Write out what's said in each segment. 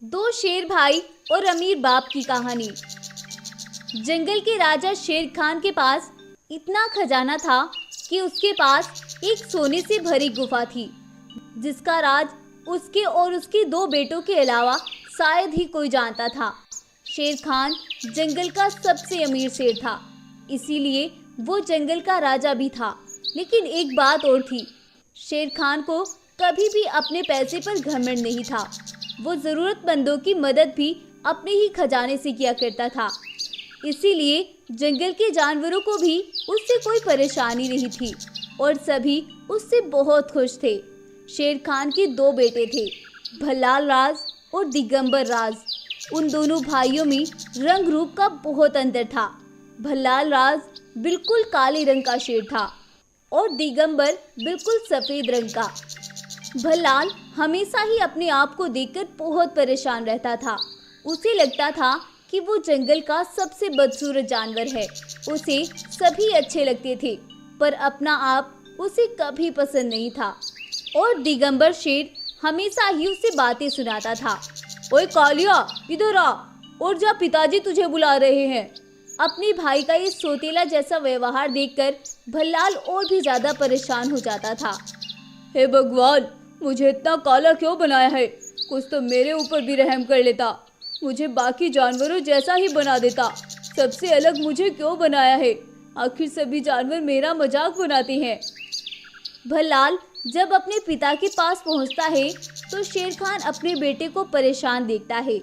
दो शेर भाई और अमीर बाप की कहानी। जंगल के राजा शेर खान के पास इतना खजाना था कि उसके पास एक सोने से भरी गुफा थी, जिसका राज उसके और उसके दो बेटों के अलावा शायद ही कोई जानता था। शेर खान जंगल का सबसे अमीर शेर था, इसीलिए वो जंगल का राजा भी था। लेकिन एक बात और थी, शेर खान को कभी भी अपने पैसे पर घमंड नहीं था। वो ज़रूरतमंदों की मदद भी अपने ही खजाने से किया करता था, इसीलिए जंगल के जानवरों को भी उससे कोई परेशानी नहीं थी और सभी उससे बहुत खुश थे। शेर खान के दो बेटे थे, भल्लाल राज और दिगंबर राज। उन दोनों भाइयों में रंग रूप का बहुत अंतर था। भल्लाल राज बिल्कुल काले रंग का शेर था और दिगंबर बिल्कुल सफ़ेद रंग का। भल्लाल हमेशा ही अपने आप को देखकर बहुत परेशान रहता था। उसे लगता था कि वो जंगल का सबसे बदसूरत जानवर है। उसे सभी अच्छे लगते थे, पर अपना आप उसे कभी पसंद नहीं था। और दिगंबर शेर हमेशा ही उसे बातें सुनाता था। ओए कालिया, इधर आ और जा, पिताजी तुझे बुला रहे हैं। अपने भाई का ये सोतेला जैसा व्यवहार देखकर भल्लाल और भी ज्यादा परेशान हो जाता था। हे भगवान, मुझे इतना काला क्यों बनाया है? कुछ तो मेरे ऊपर भी रहम कर लेता। मुझे बाकी जानवरों जैसा ही बना देता। सबसे अलग मुझे क्यों बनाया है? आखिर सभी जानवर मेरा मजाक बनाते हैं। भल्लाल जब अपने पिता के पास पहुंचता है तो शेर खान अपने बेटे को परेशान देखता है।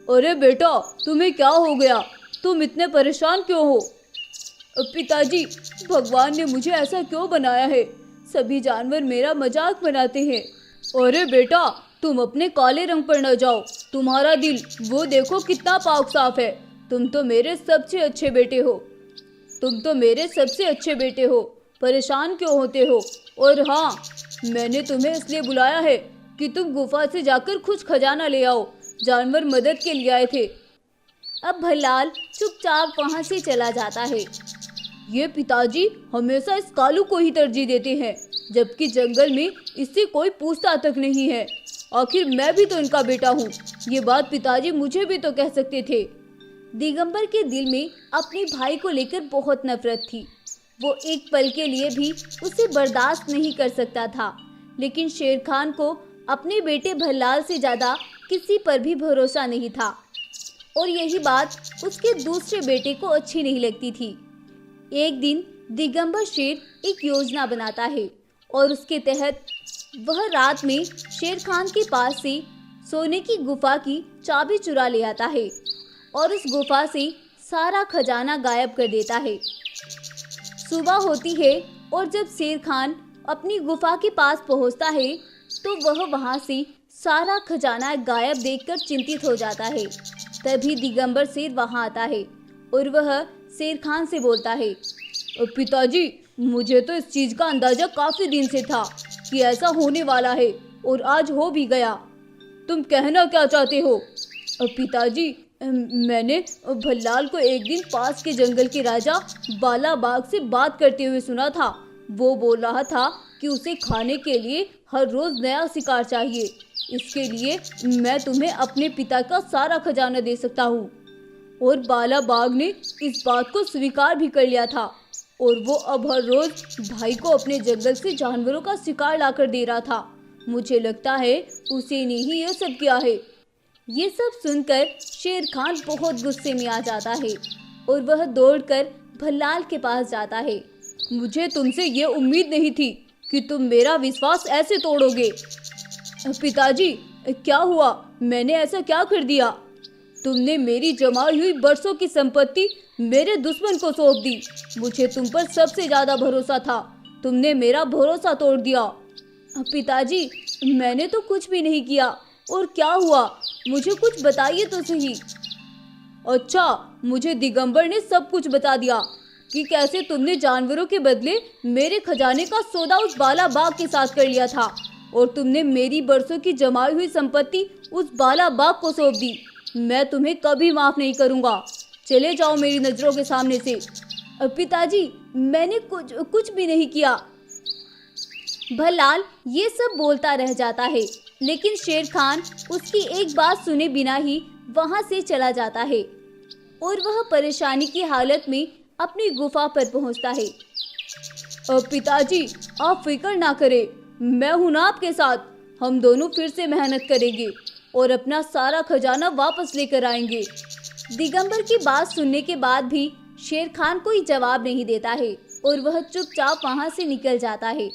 अरे बेटा, तुम्हें क्या हो गया? तुम इतने परेशान क्यों हो? पिताजी, भगवान ने मुझे ऐसा क्यों बनाया है? सभी जानवर मेरा मजाक बनाते हैं। अरे बेटा, तुम अपने काले रंग पर न जाओ। तुम्हारा दिल वो देखो कितना पाक साफ है। तुम तो मेरे सबसे अच्छे बेटे हो। परेशान क्यों होते हो? और हाँ, मैंने तुम्हें इसलिए बुलाया है कि तुम गुफा से जाकर कुछ खजाना ले आओ। जानवर मदद के लिए आए थे। अब भल्लाल चुपचाप वहां से चला जाता है। ये पिताजी हमेशा इस कालू को ही तरजीह देते हैं, जबकि जंगल में इससे कोई पूछता तक नहीं है। आखिर मैं भी तो इनका बेटा हूँ। ये बात पिताजी मुझे भी तो कह सकते थे। दिगंबर के दिल में अपने भाई को लेकर बहुत नफरत थी। वो एक पल के लिए भी उसे बर्दाश्त नहीं कर सकता था। लेकिन शेर खान को अपने बेटे भल्लाल से ज्यादा किसी पर भी भरोसा नहीं था और यही बात उसके दूसरे बेटे को अच्छी नहीं लगती थी। एक दिन दिगंबर शेर एक योजना बनाता है और उसके तहत वह रात में शेर खान के पास से सोने की गुफा की चाबी चुरा ले आता है और उस गुफा से सारा खजाना गायब कर देता है। सुबह होती है और जब शेर खान अपनी गुफा के पास पहुंचता है तो वह वहां से सारा खजाना गायब देखकर चिंतित हो जाता है। तभी दिगंबर शेर वहां आता है और वह शेर खान से बोलता है, पिताजी, मुझे तो इस चीज का अंदाजा काफी दिन से था कि ऐसा होने वाला है और आज हो भी गया। तुम कहना क्या चाहते हो? पिताजी, मैंने भल्लाल को एक दिन पास के जंगल के राजा बालाबाग से बात करते हुए सुना था। वो बोल रहा था कि उसे खाने के लिए हर रोज नया शिकार चाहिए। इसके लिए मैं तुम्हें अपने पिता का सारा खजाना दे सकता हूँ। और बालाबाग ने इस बात को स्वीकार भी कर लिया था और वो अब हर रोज भाई को अपने जंगल से जानवरों का शिकार लाकर दे रहा था। मुझे लगता है उसी ने ही ये सब किया है। ये सब सुनकर शेर खान बहुत गुस्से में आ जाता है और वह दौड़कर भल्लाल के पास जाता है। मुझे तुमसे ये उम्मीद नहीं थी कि तुम मेरा विश्वास ऐसे तोड़ोगे। पिताजी, क्या हुआ? मैंने ऐसा क्या कर दिया? तुमने मेरी जमाई हुई बरसों की संपत्ति मेरे दुश्मन को सौंप दी। मुझे तुम पर सबसे ज्यादा भरोसा था, तुमने मेरा भरोसा तोड़ दिया। पिताजी, मैंने तो कुछ भी नहीं किया। और क्या हुआ? मुझे कुछ बताइए तो सही। अच्छा, मुझे दिगंबर ने सब कुछ बता दिया कि कैसे तुमने जानवरों के बदले मेरे खजाने का सौदा उस बालाबाग के साथ कर लिया था और तुमने मेरी बरसों की जमाई हुई संपत्ति उस बालाबाग को सौंप दी। मैं तुम्हें कभी माफ नहीं करूंगा। चले जाओ मेरी नजरों के सामने से। पिताजी, मैंने कुछ भी नहीं किया। भल्लाल ये सब बोलता रह जाता है लेकिन शेर खान उसकी एक बात सुने बिना ही वहां से चला जाता है और वह परेशानी की हालत में अपनी गुफा पर पहुंचता है। अब पिताजी, आप फिक्र ना करें, मैं हूं ना आपके साथ। हम दोनों फिर से मेहनत करेंगे और अपना सारा खजाना वापस लेकर आएंगे। दिगंबर की बात सुनने के बाद भी शेर खान कोई जवाब नहीं देता है और वह चुपचाप वहां से निकल जाता है।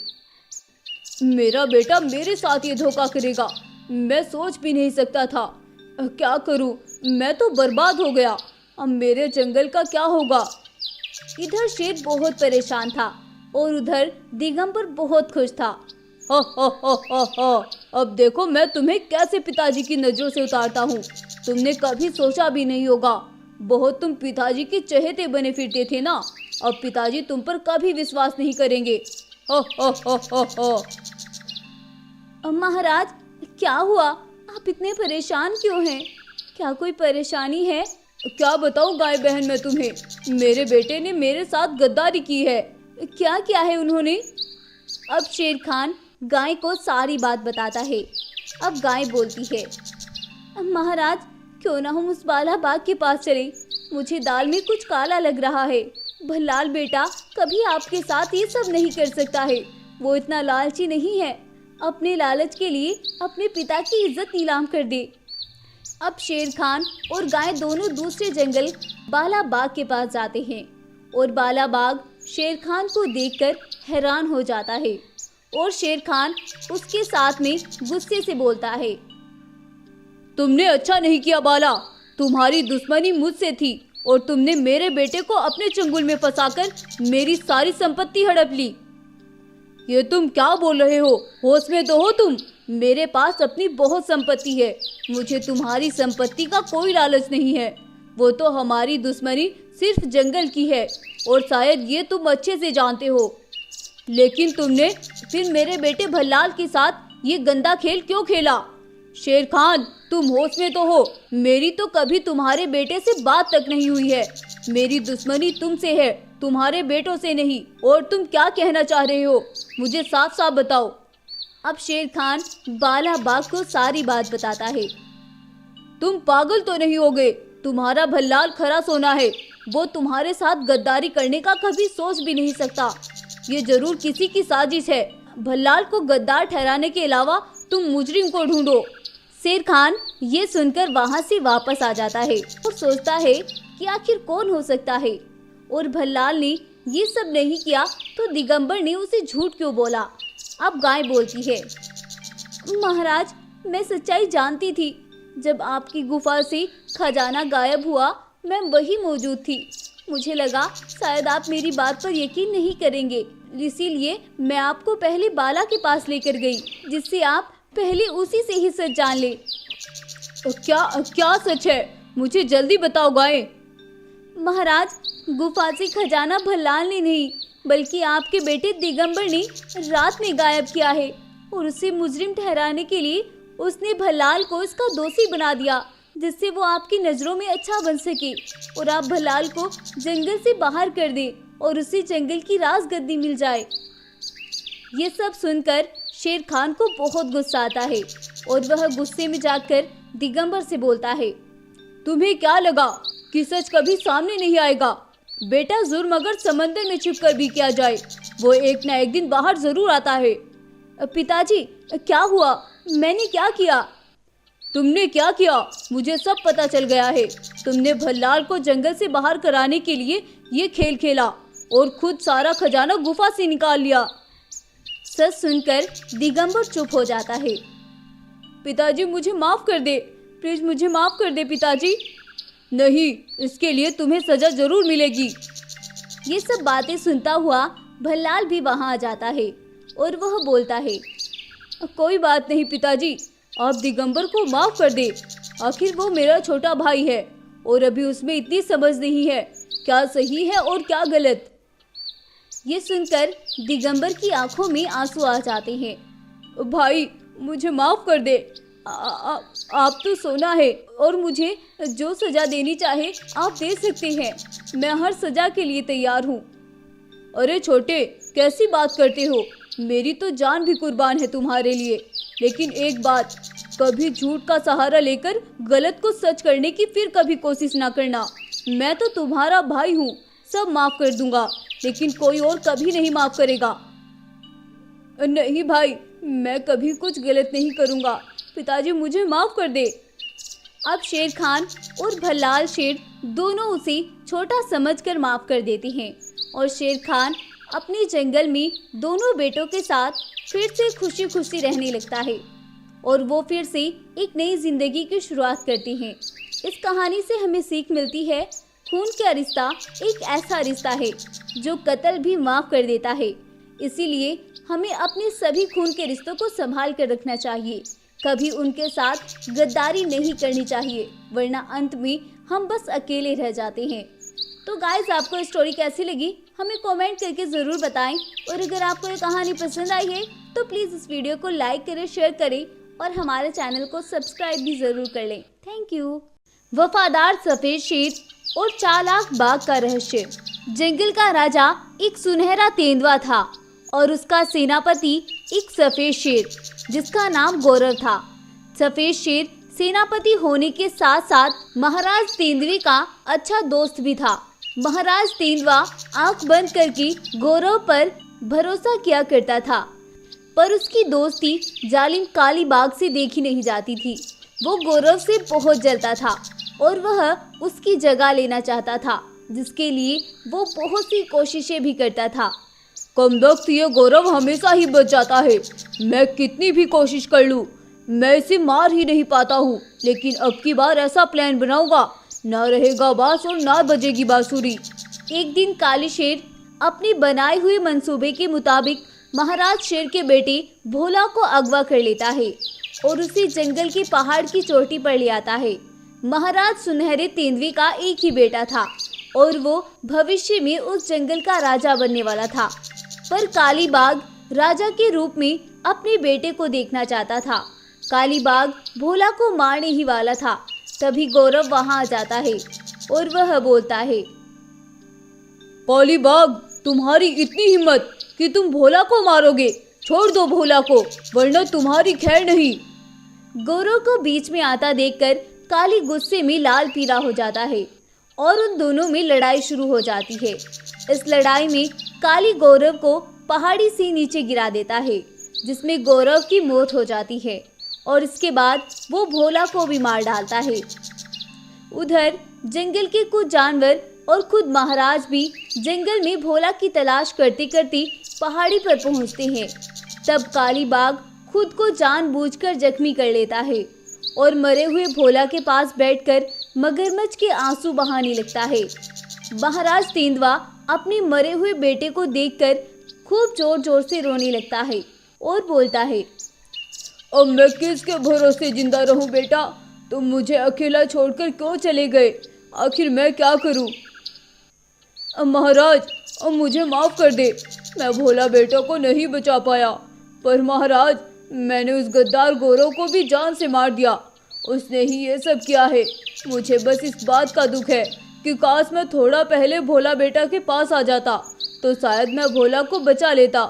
मेरा बेटा मेरे साथ ये धोखा करेगा, मैं सोच भी नहीं सकता था। क्या करूं, मैं तो बर्बाद हो गया। अब मेरे जंगल का क्या होगा। इधर शेर बहुत परेशान था और उधर दिगंबर बहुत खुश था। हा हा हा हा हा, अब देखो मैं तुम्हें कैसे पिताजी की नजरों से उतारता हूँ। तुमने कभी सोचा भी नहीं होगा, बहुत तुम पिताजी के चहेते बने फिरते थे ना। अब पिताजी तुम पर कभी विश्वास नहीं करेंगे। हा हा हा हा हा। महाराज, क्या हुआ? आप इतने परेशान क्यों हैं? क्या कोई परेशानी है? क्या बताऊं गाय बहन मैं तुम्हें, मेरे बेटे ने मेरे साथ गद्दारी की है। क्या किया है उन्होंने? अब शेर खान गाय को सारी बात बताता है। अब गाय बोलती है, महाराज, क्यों ना हम उस बाला बाग के पास चले। मुझे दाल में कुछ काला लग रहा है। भल्लाल बेटा कभी आपके साथ ये सब नहीं कर सकता है। वो इतना लालची नहीं है, अपने लालच के लिए अपने पिता की इज्जत नीलाम कर दे। अब शेर खान और गाय दोनों दूसरे जंगल बाला बाग के पास जाते हैं और बाला बाग शेर खान को देखकर हैरान हो जाता है और शेर खान उसके साथ में गुस्से से बोलता है, तुमने अच्छा नहीं किया बाला, तुम्हारी दुश्मनी मुझसे थी और तुमने मेरे बेटे को अपने चंगुल में फंसाकर मेरी सारी संपत्ति हड़प ली। ये तुम क्या बोल रहे हो? होश में तो हो तुम? मेरे पास अपनी बहुत संपत्ति है, मुझे तुम्हारी संपत्ति का कोई लालच नहीं है। वो तो हमारी दुश्मनी सिर्फ जंगल की है और शायद ये तुम अच्छे से जानते हो। लेकिन तुमने फिर मेरे बेटे भल्लाल के साथ ये गंदा खेल क्यों खेला? शेर खान, तुम होश में तो हो? मेरी तो कभी तुम्हारे बेटे से बात तक नहीं हुई है। मेरी दुश्मनी तुमसे है, तुम्हारे बेटों से नहीं। और तुम क्या कहना चाह रहे हो, मुझे साफ साफ बताओ। अब शेर खान बाला बाग को सारी बात बताता है। तुम पागल तो नहीं हो गए? तुम्हारा भल्लाल खरा सोना है, वो तुम्हारे साथ गद्दारी करने का कभी सोच भी नहीं सकता। ये जरूर किसी की साजिश है। भल्लाल को गद्दार ठहराने के अलावा तुम मुजरिम को ढूंढो। शेर खान ये सुनकर वहां से वापस आ जाता है और सोचता है कि आखिर कौन हो सकता है। और भल्लाल ने ये सब नहीं किया तो दिगंबर ने उसे झूठ क्यों बोला। अब गाय बोलती है, महाराज, मैं सच्चाई जानती थी। जब आपकी गुफा से खजाना गायब हुआ मैं वही मौजूद थी। मुझे लगा शायद आप मेरी बात पर यकीन नहीं करेंगे, इसीलिए मैं आपको पहले बाला के पास लेकर गई, जिससे आप पहले उसी से ही सच जान ले। क्या सच है? मुझे जल्दी बताओ गाय। महाराज, गुफा से खजाना भल्लाल ने नहीं बल्कि आपके बेटे दिगंबर ने रात में गायब किया है और उसे मुजरिम ठहराने के लिए उसने भल्लाल को इसका दोषी बना दिया, जिससे वो आपकी नज़रों में अच्छा बन सके और आप भल्लाल को जंगल से बाहर कर दे और उसे जंगल की राजगद्दी मिल जाए। ये सब सुनकर शेर खान को बहुत गुस्सा आता है और वह गुस्से में जाकर दिगंबर से बोलता है, तुम्हें क्या लगा कि सच कभी सामने नहीं आएगा? बेटा, जुर्म अगर समंदर में छिपकर भी किया जाए वो एक ना एक दिन बाहर जरूर आता है। पिताजी, क्या हुआ? मैंने क्या किया? तुमने क्या किया? मुझे सब पता चल गया है। तुमने भल्लाल को जंगल से बाहर कराने के लिए ये खेल खेला और खुद सारा खजाना गुफा से निकाल लिया। सच सुनकर दिगंबर चुप हो जाता है। पिताजी, मुझे माफ कर दे, प्लीज मुझे माफ कर दे पिताजी। नहीं, इसके लिए तुम्हें सजा जरूर मिलेगी। ये सब बातें सुनता हुआ भल्लाल भी वहां आ जाता है और वह बोलता है, कोई बात नहीं पिताजी, आप दिगंबर को माफ कर दे। आखिर वो मेरा छोटा भाई है और अभी उसमें इतनी समझ नहीं है क्या सही है और क्या गलत। ये सुनकर दिगंबर की आंखों में आंसू आ जाते हैं। भाई, मुझे माफ कर दे। आप तो सोना है और मुझे जो सजा देनी चाहे आप दे सकते हैं। मैं हर सजा के लिए तैयार हूँ। अरे छोटे, कैसी बात करते हो? मेरी तो जान भी कुर्बान है तुम्हारे लिए। लेकिन एक बात, कभी झूठ का सहारा लेकर गलत को सच करने की फिर कभी कोशिश ना करना। मैं तो तुम्हारा भाई हूँ, सब माफ कर दूंगा, लेकिन कोई और कभी नहीं माफ करेगा। नहीं भाई, मैं कभी कुछ गलत नहीं करूँगा। पिताजी मुझे माफ कर दे। अब शेर खान और भल्लाल शेर दोनों उसे छोटा समझकर माफ कर देते हैं और शेर खान अपने जंगल में दोनों बेटों के साथ फिर से खुशी खुशी रहने लगता है और वो फिर से एक नई जिंदगी की शुरुआत करते हैं। इस कहानी से हमें सीख मिलती है, खून का रिश्ता एक ऐसा रिश्ता है जो कत्ल भी माफ कर देता है। इसीलिए हमें अपने सभी खून के रिश्तों को संभाल कर रखना चाहिए, कभी उनके साथ गद्दारी नहीं करनी चाहिए, वरना अंत में हम बस अकेले रह जाते हैं। तो गाइस, आपको स्टोरी कैसी लगी हमें कमेंट करके ज़रूर बताएं और अगर आपको ये कहानी पसंद आई है तो प्लीज़ इस वीडियो को लाइक करें, शेयर करें और हमारे चैनल को सब्सक्राइब भी ज़रूर कर लें। Thank you. वफादार सफ़ेद शेर और चालाक बाघ का रहस्य। जंगल का राजा एक सुनहरा तेंदुआ था और उसका सेनापति एक सफ़ेद शेर जिसका नाम गौरव था। सफ़ेद शेर सेनापति होने के साथ साथ महाराज तेंदुए का अच्छा दोस्त भी था। महाराज तेंदुआ आंख बंद करके गौरव पर भरोसा किया करता था, पर उसकी दोस्ती जालिम काली बाघ से देखी नहीं जाती थी। वो गौरव से बहुत जलता था और वह उसकी जगह लेना चाहता था, जिसके लिए वो बहुत सी कोशिशें भी करता था। कमबख्त ये गौरव हमेशा ही बच जाता है, मैं कितनी भी कोशिश कर लूँ मैं इसे मार ही नहीं पाता हूँ, लेकिन अब की बार ऐसा प्लान बनाऊंगा, ना रहेगा बांस और ना बजेगी बांसुरी। एक दिन काली शेर अपने बनाए हुए मंसूबे के मुताबिक महाराज शेर के बेटे भोला को अगवा कर लेता है और उसे जंगल के पहाड़ की चोटी पर ले आता है। महाराज सुनहरे तेंदुए का एक ही बेटा था और वो भविष्य में उस जंगल का राजा बनने वाला था, पर काली बाघ राजा के रूप में अपने बेटे को देखना चाहता था। काली बाघ भोला को मारने ही वाला था, तभी गौरव वहां आ जाता है और वह बोलता है, काली बाघ, तुम्हारी इतनी हिम्मत कि तुम भोला को मारोगे? छोड़ दो भोला को, वरना तुम्हारी खैर नहीं। गौरव को बीच में आता देखकर काली गुस्से में लाल पीला हो जाता है और उन दोनों में लड़ाई शुरू हो जाती है। इस लड़ाई में काली गौरव को पहाड़ी से नीचे गिरा देता है, जिसमें गौरव की मौत हो जाती है और इसके बाद वो भोला को भी मार डालता है। उधर जंगल के कुछ जानवर और खुद महाराज भी जंगल में भोला की तलाश करते करते पहाड़ी पर पहुंचते हैं। तब काली बाघ खुद को जानबूझकर जख्मी कर लेता है और मरे हुए भोला के पास बैठकर मगरमच्छ के आंसू बहाने लगता है। महाराज तेंदुआ अपने मरे हुए बेटे को देखकर खूब जोर जोर से रोने लगता है और बोलता है, अब मैं किसके भरोसे जिंदा रहूं बेटा? तुम मुझे अकेला छोड़कर क्यों चले गए? आखिर मैं क्या करूं? महाराज, अब मुझे माफ कर दे, मैं भोला बेटा को नहीं बचा पाया, पर महाराज मैंने उस गद्दार गौरव को भी जान से मार दिया, उसने ही ये सब किया है। मुझे बस इस बात का दुख है कि काश मैं थोड़ा पहले भोला बेटा के पास आ जाता तो शायद मैं भोला को बचा लेता।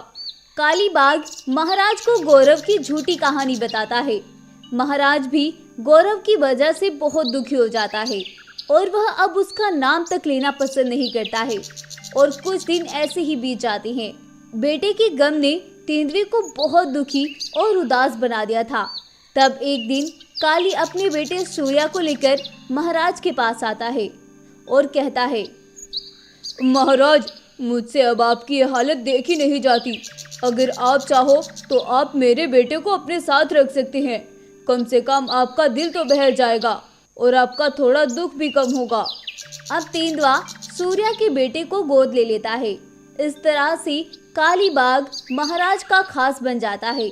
काली बाघ महाराज को गौरव की झूठी कहानी बताता है। महाराज भी गौरव की वजह से बहुत दुखी हो जाता है और वह अब उसका नाम तक लेना पसंद नहीं करता है और कुछ दिन ऐसे ही बीत जाते हैं। बेटे के गम ने तेंदुए को बहुत दुखी और उदास बना दिया था। तब एक दिन काली अपने बेटे सूर्या को लेकर महाराज के पास आता है और कहता है, महाराज, मुझसे अब आपकी ये हालत देखी नहीं जाती। अगर आप चाहो तो आप मेरे बेटे को अपने साथ रख सकते हैं, कम से कम आपका दिल तो बहल जाएगा और आपका थोड़ा दुख भी कम होगा। अब तेंदुआ सूर्या के बेटे को गोद ले लेता है। इस तरह से काली बाघ महाराज का खास बन जाता है।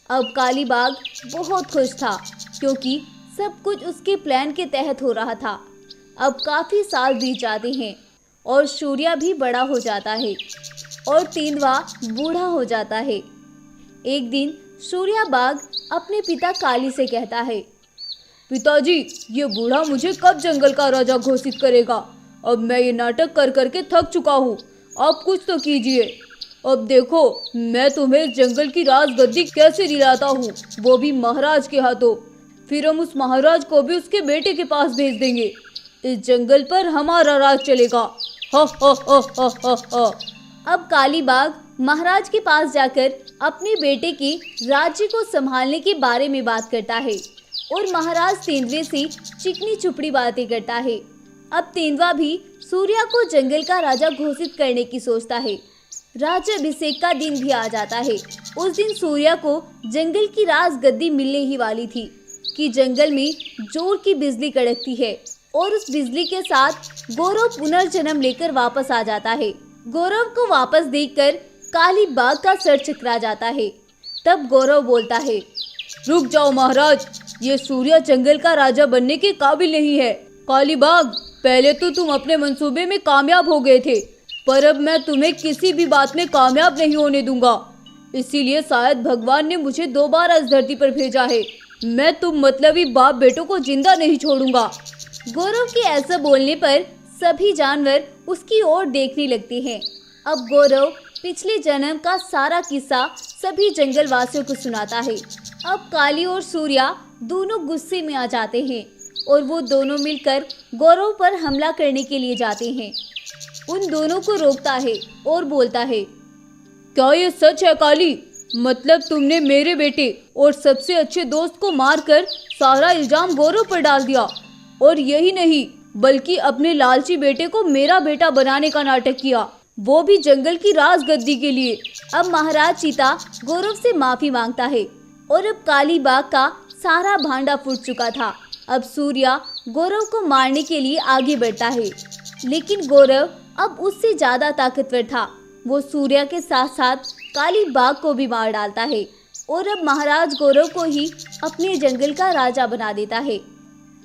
अब काली बाघ बहुत खुश था क्योंकि सब कुछ उसके प्लान के तहत हो रहा था। अब काफ़ी साल बीत जाते हैं और सूर्या भी बड़ा हो जाता है और तेंदुआ बूढ़ा हो जाता है। एक दिन सूर्या बाघ अपने पिता काली से कहता है, पिताजी, ये बूढ़ा मुझे कब जंगल का राजा घोषित करेगा? अब मैं ये नाटक कर करके थक चुका हूँ, आप कुछ तो कीजिए। अब देखो मैं तुम्हें इस जंगल की राजगद्दी कैसे दिलाता हूँ, वो भी महाराज के हाथों। फिर हम उस महाराज को भी उसके बेटे के पास भेज देंगे। इस जंगल पर हमारा राज चलेगा। हा हा हा हा हा हा। अब कालीबाग महाराज के पास जाकर अपने बेटे के राज्य को संभालने के बारे में बात करता है और महाराज तेंदुए से चिकनी चुपड़ी बातें करता है। अब तेंदुआ भी सूर्या को जंगल का राजा घोषित करने की सोचता है। राज्याभिषेक का दिन भी आ जाता है। उस दिन सूर्या को जंगल की राजगद्दी मिलने ही वाली थी कि जंगल में जोर की बिजली कड़कती है और उस बिजली के साथ गौरव पुनर्जन्म लेकर वापस आ जाता है। गौरव को वापस देखकर कालीबाग का सर चकरा जाता है। तब गौरव बोलता है, रुक जाओ महाराज, ये सूर्या जंगल का राजा बनने के काबिल नहीं है। कालीबाग, पहले तो तुम अपने मंसूबे में कामयाब हो गए थे, पर अब मैं तुम्हें किसी भी बात में कामयाब नहीं होने दूंगा। इसीलिए शायद भगवान ने मुझे दोबारा इस धरती पर भेजा है। मैं तुम मतलबी बाप बेटों को जिंदा नहीं छोड़ूंगा। गौरव के ऐसा बोलने पर सभी जानवर उसकी ओर देखने लगते हैं। अब गौरव पिछले जन्म का सारा किस्सा सभी जंगल वासियों को सुनाता है। अब काली और सूर्या दोनों गुस्से में आ जाते हैं और वो दोनों मिलकर गौरव पर हमला करने के लिए जाते हैं। उन दोनों को रोकता है और बोलता है, क्या ये सच है काली? मतलब तुमने मेरे बेटे और सबसे अच्छे दोस्त को मारकर सारा इल्जाम गौरव पर डाल दिया, और यही नहीं बल्कि अपने लालची बेटे को मेरा बेटा बनाने का नाटक किया, वो भी जंगल की राजगद्दी के लिए। अब महाराज चीता गौरव से माफी मांगता है और अब कालीबाग का सारा भांडा फूट चुका था। अब सूर्या गौरव को मारने के लिए आगे बढ़ता है, लेकिन गौरव अब उससे ज्यादा ताकतवर था। वो सूर्या के साथ साथ कालीबाग को भी मार डालता है और अब महाराज गौरव को ही अपने जंगल का राजा बना देता है।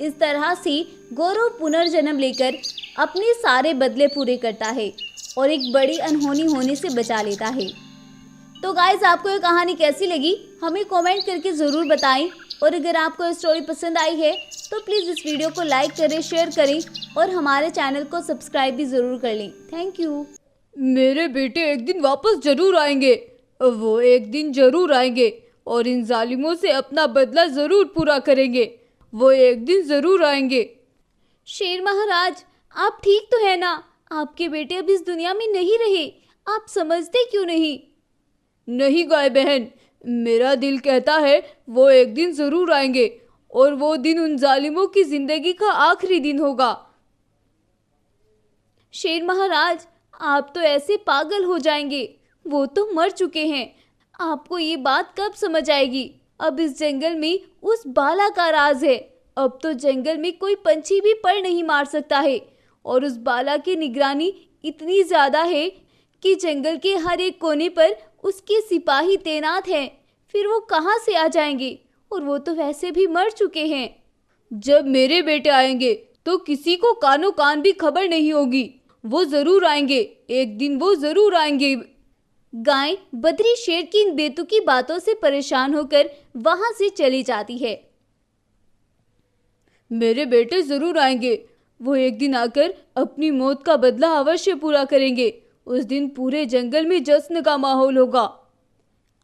इस तरह से गौरव पुनर्जन्म लेकर अपने सारे बदले पूरे करता है और एक बड़ी अनहोनी होने से बचा लेता है। तो गाइस, आपको ये कहानी कैसी लगी हमें कमेंट करके ज़रूर बताएं, और अगर आपको ये स्टोरी पसंद आई है तो प्लीज़ इस वीडियो को लाइक करें, शेयर करें और हमारे चैनल को सब्सक्राइब भी ज़रूर कर लें। Thank you. मेरे बेटे एक दिन वापस जरूर आएंगे, वो एक दिन जरूर आएंगे और इन जालिमों से अपना बदला ज़रूर पूरा करेंगे। वो एक दिन ज़रूर आएंगे। शेर महाराज, आप ठीक तो है ना? आपके बेटे अब इस दुनिया में नहीं रहे, आप समझते क्यों नहीं? नहीं गाय बहन, मेरा दिल कहता है वो एक दिन ज़रूर आएंगे और वो दिन उन जालिमों की ज़िंदगी का आखिरी दिन होगा। शेर महाराज, आप तो ऐसे पागल हो जाएंगे, वो तो मर चुके हैं। आपको ये बात कब समझ आएगी? अब इस जंगल में उस बाला का राज है। अब तो जंगल में कोई पंछी भी पर नहीं मार सकता है और उस बाला की निगरानी इतनी ज़्यादा है कि जंगल के हर एक कोने पर उसके सिपाही तैनात हैं। फिर वो कहाँ से आ जाएंगे? और वो तो वैसे भी मर चुके हैं। जब मेरे बेटे आएंगे तो किसी को कानो कान भी खबर नहीं होगी। वो ज़रूर आएंगे, एक दिन वो ज़रूर आएंगे। गाय बद्री शेर की इन बेतुकी बातों से परेशान होकर वहां से चली जाती है। मेरे बेटे ज़रूर आएंगे, वो एक दिन आकर अपनी मौत का बदला अवश्य पूरा करेंगे। उस दिन पूरे जंगल में जश्न का माहौल होगा।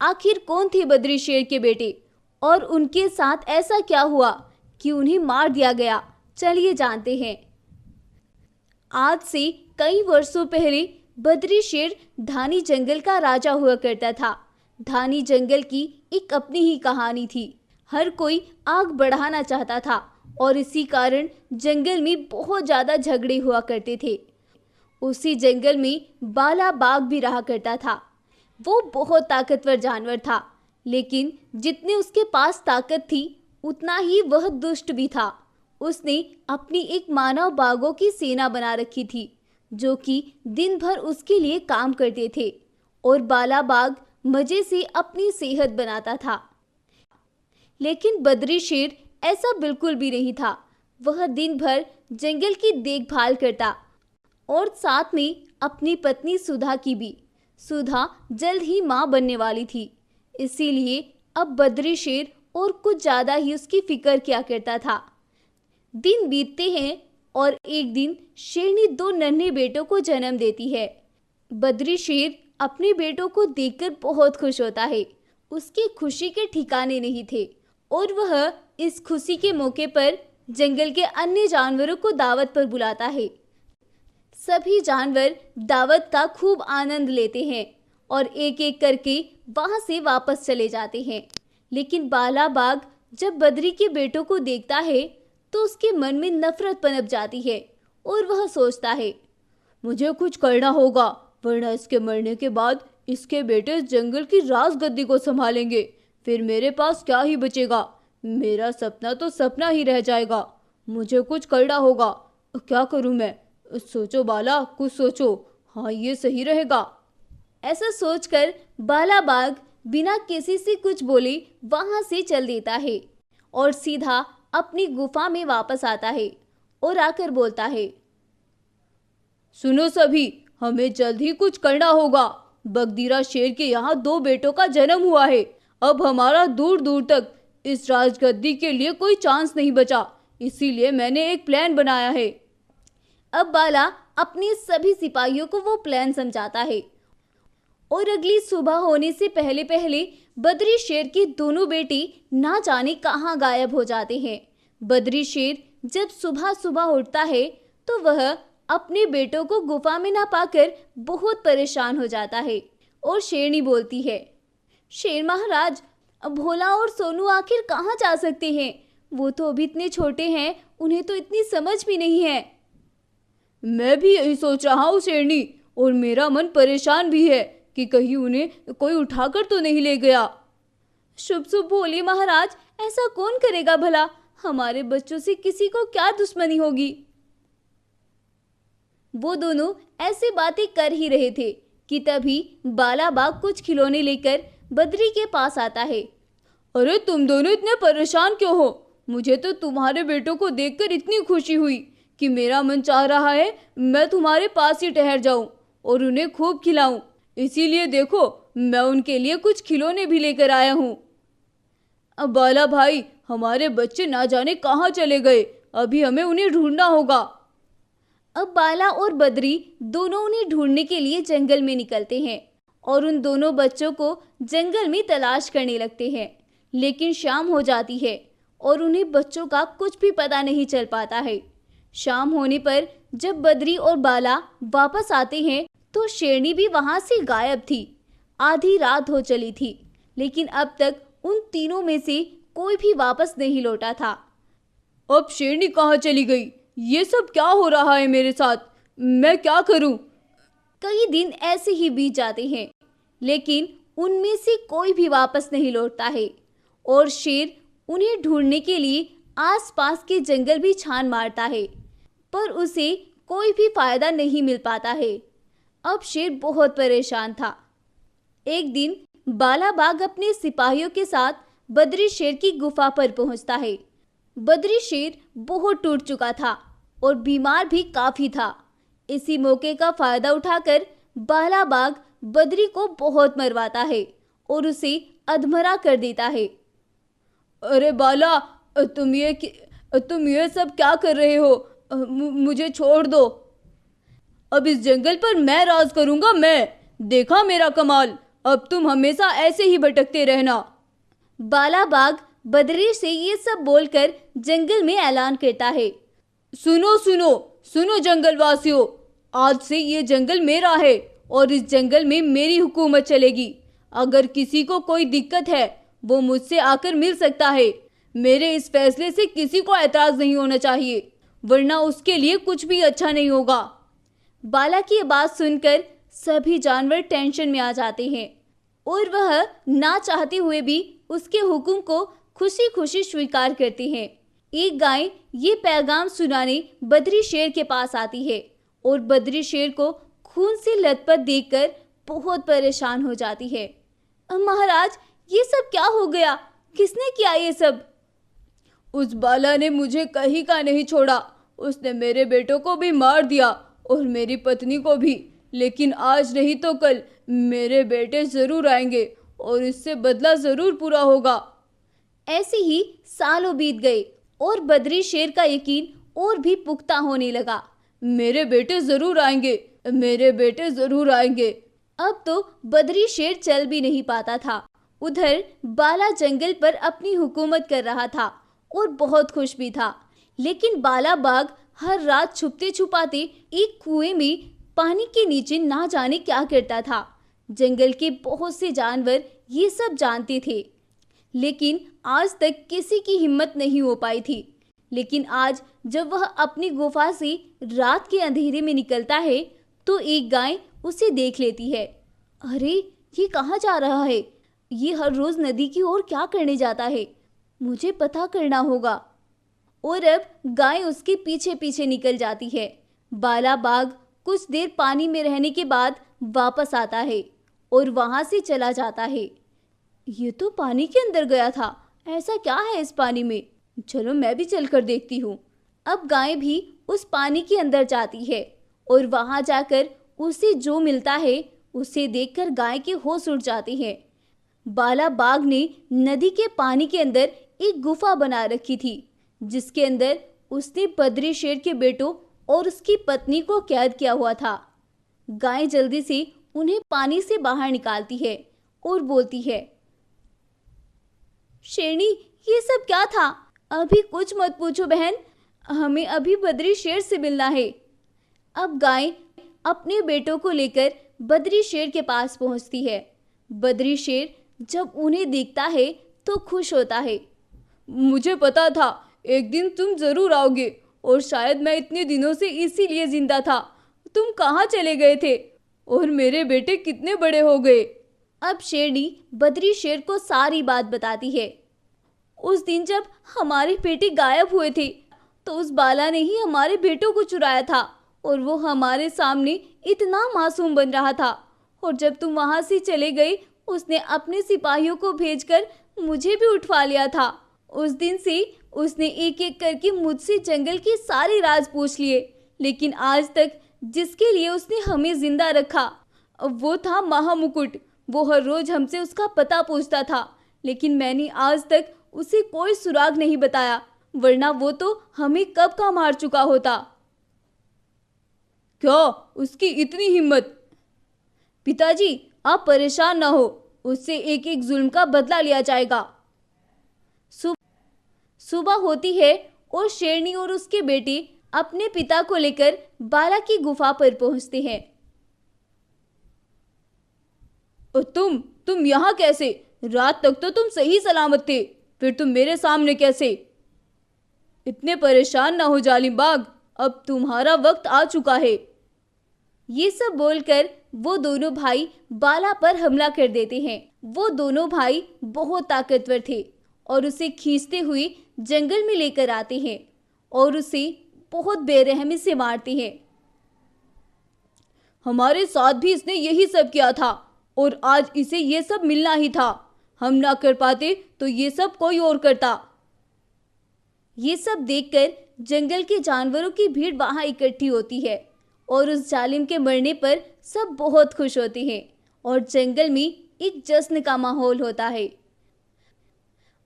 आखिर कौन थे बद्री शेर के बेटे और उनके साथ ऐसा क्या हुआ कि उन्हें मार दिया गया? चलिए जानते हैं। आज से कई वर्षों पहले बद्री शेर धानी जंगल का राजा हुआ करता था। धानी जंगल की एक अपनी ही कहानी थी। हर कोई आग बढ़ाना चाहता था और इसी कारण जंगल में बहुत ज़्यादा झगड़े हुआ करते थे। उसी जंगल में बाला बाघ भी रहा करता था। वो बहुत ताकतवर जानवर था, लेकिन जितनी उसके पास ताकत थी उतना ही वह दुष्ट भी था। उसने अपनी एक मानव बाघों की सेना बना रखी थी जो कि दिन भर उसके लिए काम करते थे और बाला बाघ मजे से अपनी सेहत बनाता था। लेकिन बद्री शेर ऐसा बिल्कुल भी नहीं था। वह दिन भर जंगल की देखभाल करता और साथ में अपनी पत्नी सुधा की भी। सुधा जल्द ही माँ बनने वाली थी, इसीलिए अब बद्री शेर और कुछ ज़्यादा ही उसकी फिक्र किया करता था। दिन बीतते हैं और एक दिन शेरनी 2 नन्हे बेटों को जन्म देती है। बद्री शेर अपने बेटों को देखकर बहुत खुश होता है। उसकी खुशी के ठिकाने नहीं थे और वह इस खुशी के मौके पर जंगल के अन्य जानवरों को दावत पर बुलाता है। सभी जानवर दावत का खूब आनंद लेते हैं और एक एक करके वहां से वापस चले जाते हैं। लेकिन बाला बाघ जब बद्री के बेटों को देखता है तो उसके मन में नफरत पनप जाती है और वह सोचता है, मुझे कुछ करना होगा, वरना इसके मरने के बाद इसके बेटे इस जंगल की राजगद्दी को संभालेंगे। फिर मेरे पास क्या ही बचेगा, मेरा सपना तो सपना ही रह जाएगा। मुझे कुछ करना होगा। क्या करूं मैं? सोचो बाला, कुछ सोचो। हाँ, ये सही रहेगा। ऐसा सोचकर बाला बाघ बिना किसी से कुछ बोले वहां से चल देता है और सीधा अपनी गुफा में वापस आता है और आकर बोलता है, सुनो सभी, हमें जल्द ही कुछ करना होगा। बगदीरा शेर के यहाँ 2 बेटों का जन्म हुआ है। अब हमारा दूर दूर तक इस राजगद्दी के लिए कोई चांस नहीं बचा, इसीलिए मैंने एक प्लान बनाया है। अब बाला अपने सभी सिपाहियों को वो प्लान समझाता है और अगली सुबह होने से पहले पहले बद्री शेर की दोनों बेटी ना जाने कहाँ गायब हो जाते हैं। बद्री शेर जब सुबह सुबह उठता है तो वह अपने बेटों को गुफा में ना पाकर बहुत परेशान हो जाता है और शेरनी बोलती है, शेर महाराज, अब भोला और सोनू आखिर कहाँ जा सकते हैं? वो तो अभी इतने छोटे हैं, उन्हें तो इतनी समझ भी नहीं है। मैं भी यही सोच रहा हूँ शेरनी, और मेरा मन परेशान भी है कि कहीं उन्हें कोई उठाकर तो नहीं ले गया। शुभ शुभ बोलिए महाराज, ऐसा कौन करेगा भला? हमारे बच्चों से किसी को क्या दुश्मनी होगी? वो दोनों ऐसी बातें कर ही रहे थे कि तभी बाला बाघ कुछ खिलौने लेकर बद्री के पास आता है। अरे तुम दोनों इतने परेशान क्यों हो? मुझे तो तुम्हारे बेटों को देखकर इतनी खुशी हुई कि मेरा मन चाह रहा है मैं तुम्हारे पास ही ठहर जाऊं और उन्हें खूब खिलाऊं। इसीलिए देखो, मैं उनके लिए कुछ खिलौने भी लेकर आया हूँ। अब बाला भाई, हमारे बच्चे ना जाने कहाँ चले गए, अभी हमें उन्हें ढूंढना होगा। अब बाला और बद्री दोनों उन्हें ढूंढने के लिए जंगल में निकलते हैं और उन दोनों बच्चों को जंगल में तलाश करने लगते हैं। लेकिन शाम हो जाती है और उन्हें बच्चों का कुछ भी पता नहीं चल पाता है। शाम होने पर जब बद्री और बाला वापस आते हैं तो शेरनी भी वहां से गायब थी। आधी रात हो चली थी, लेकिन अब तक उन तीनों में से कोई भी वापस नहीं लौटा था। अब शेरनी कहाँ चली गई? ये सब क्या हो रहा है मेरे साथ? मैं क्या करूं? कई दिन ऐसे ही बीत जाते हैं, लेकिन उनमें से कोई भी वापस नहीं लौटता है और शेर उन्हें ढूंढने के लिए आसपास के जंगल भी छान मारता है, पर उसे कोई भी फायदा नहीं मिल पाता है। अब शेर बहुत परेशान था। एक दिन बाला बाघ अपने सिपाहियों के साथ बद्री शेर की गुफा पर पहुंचता है। बद्री शेर बहुत टूट चुका था और बीमार भी काफी था। इसी मौके का फायदा उठाकर बाला बाघ बद्री को बहुत मरवाता है और उसे अधमरा कर देता है। अरे बाला, तुम ये सब क्या कर रहे हो? मुझे छोड़ दो। अब इस जंगल पर मैं राज करूंगा। मैं देखा मेरा कमाल। अब तुम हमेशा ऐसे ही भटकते रहना। बाला बाघ बद्री से ये सब बोलकर जंगल में ऐलान करता है, सुनो सुनो सुनो जंगल वासियों, आज से ये जंगल मेरा है और इस जंगल में मेरी हुकूमत चलेगी। अगर किसी को कोई दिक्कत है वो मुझसे आकर मिल सकता है। मेरे इस फैसले से किसी को ऐतराज नहीं होना चाहिए, वरना उसके लिए कुछ भी अच्छा नहीं होगा। बाला की बात सुनकर सभी जानवर टेंशन में आ जाते हैं और वह ना चाहते हुए भी उसके हुक्म को खुशी खुशी स्वीकार करते हैं। एक गाय ये पैगाम सुनाने बद्री शेर के पास आती है और बद्री शेर को खून से लथपथ देखकर बहुत परेशान हो जाती है। महाराज, ये सब क्या हो गया? किसने किया ये सब? उस बाला ने मुझे कहीं का नहीं छोड़ा। उसने मेरे बेटों को भी मार दिया और मेरी पत्नी को भी। लेकिन आज नहीं तो कल मेरे बेटे जरूर आएंगे और इससे बदला जरूर पूरा होगा। ऐसे ही सालों बीत गए और बद्री शेर का यकीन और भी पुख्ता होने लगा। मेरे बेटे जरूर आएंगे, मेरे बेटे जरूर आएंगे। अब तो बद्री शेर चल भी नहीं पाता था। उधर बाला जंगल पर अपनी हुकूमत कर रहा था और बहुत खुश भी था। लेकिन बाला बाघ हर रात छुपते छुपाते एक कुएं में पानी के नीचे ना जाने क्या करता था। जंगल के बहुत से जानवर ये सब जानते थे, लेकिन आज तक किसी की हिम्मत नहीं हो पाई थी। लेकिन आज जब वह अपनी गुफा से रात के अंधेरे में निकलता है तो एक गाय उसे देख लेती है। अरे, ये कहाँ जा रहा है? ये हर रोज नदी की ओर क्या करने जाता है? मुझे पता करना होगा। और अब गाय उसके पीछे पीछे निकल जाती है। बाला बाघ कुछ देर पानी में रहने के बाद वापस आता है और वहां से चला जाता है। ये तो पानी के अंदर गया था, ऐसा क्या है इस पानी में? चलो मैं भी चलकर देखती हूँ। अब गाय भी उस पानी के अंदर जाती है और वहां जाकर उसे जो मिलता है उसे देखकर गाय के होश उड़ जाते हैं। बाला बाघ ने नदी के पानी के अंदर एक गुफा बना रखी थी, जिसके अंदर उसने बद्री शेर के बेटों और उसकी पत्नी को कैद किया हुआ था। गाय जल्दी से उन्हें पानी से बाहर निकालती है और बोलती है, शेरनी, ये सब क्या था? अभी कुछ मत पूछो बहन, हमें अभी बद्री शेर से मिलना है। अब गाय अपने बेटों को लेकर बद्री शेर के पास पहुंचती है। बद्री शेर जब उन्हें देखता है तो खुश होता है। मुझे पता था एक दिन तुम जरूर आओगे, और शायद मैं इतने दिनों से इसीलिए जिंदा था। तुम कहाँ चले गए थे और मेरे बेटे कितने बड़े हो गए? अब शेरनी बद्री शेर को सारी बात बताती है। उस दिन जब हमारे बेटे गायब हुए थे तो उस बाला ने ही हमारे बेटों को चुराया था, और वो हमारे सामने इतना मासूम बन रहा था। और जब तुम वहां से चले गए, उसने अपने सिपाहियों को भेजकर मुझे भी उठवा लिया था। उस दिन से उसने एक एक करके मुझसे जंगल के सारे राज पूछ लिए, लेकिन आज तक जिसके लिए उसने हमें जिंदा रखा वो था महामुकुट। वो हर रोज हमसे उसका पता पूछता था, लेकिन मैंने आज तक उसे कोई सुराग नहीं बताया, वरना वो तो हमें कब का मार चुका होता। क्या उसकी इतनी हिम्मत? पिताजी, आप परेशान ना हो, उससे एक एक जुल्म का बदला लिया जाएगा। सुबह होती है और शेरनी और उसके बेटे अपने पिता को लेकर बाला की गुफा पर पहुंचते हैं। और तुम यहाँ कैसे? रात तक तो तुम सही सलामत थे, फिर तुम मेरे सामने कैसे? इतने परेशान ना हो जालिम बाघ, अब तुम्हारा वक्त आ चुका है। ये सब बोलकर वो दोनों भाई बाला पर हमला कर देते हैं। वो दोनों भाई बहुत ताकतवर थे और उसे खींचते हुए जंगल में लेकर आते हैं और उसे बहुत बेरहमी से मारते हैं। हमारे साथ भी इसने यही सब किया था और आज इसे ये सब मिलना ही था। हम ना कर पाते तो ये सब कोई और करता। ये सब देखकर जंगल के जानवरों की भीड़ वहां इकट्ठी होती है और उस जालिम के मरने पर सब बहुत खुश होते हैं और जंगल में एक जश्न का माहौल होता है।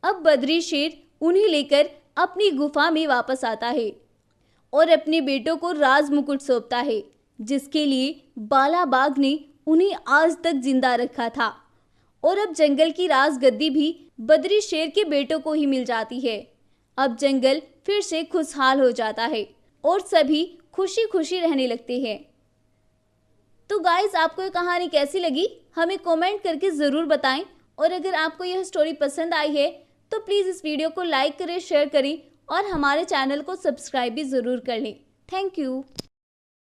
अब बद्री शेर उन्हें लेकर अपनी गुफा में वापस आता है और अपने बेटों को राज मुकुट सौंपता है, जिसके लिए बाला बाघ ने उन्हें आज तक जिंदा रखा था। और अब जंगल की राज गद्दी भी बद्री शेर के बेटों को ही मिल जाती है। अब जंगल फिर से खुशहाल हो जाता है और सभी खुशी खुशी रहने लगते हैं। तो गाइस, आपको ये कहानी कैसी लगी हमें कमेंट करके ज़रूर बताएं, और अगर आपको यह स्टोरी पसंद आई है तो प्लीज़ इस वीडियो को लाइक करें, शेयर करें और हमारे चैनल को सब्सक्राइब भी ज़रूर कर लें। Thank you.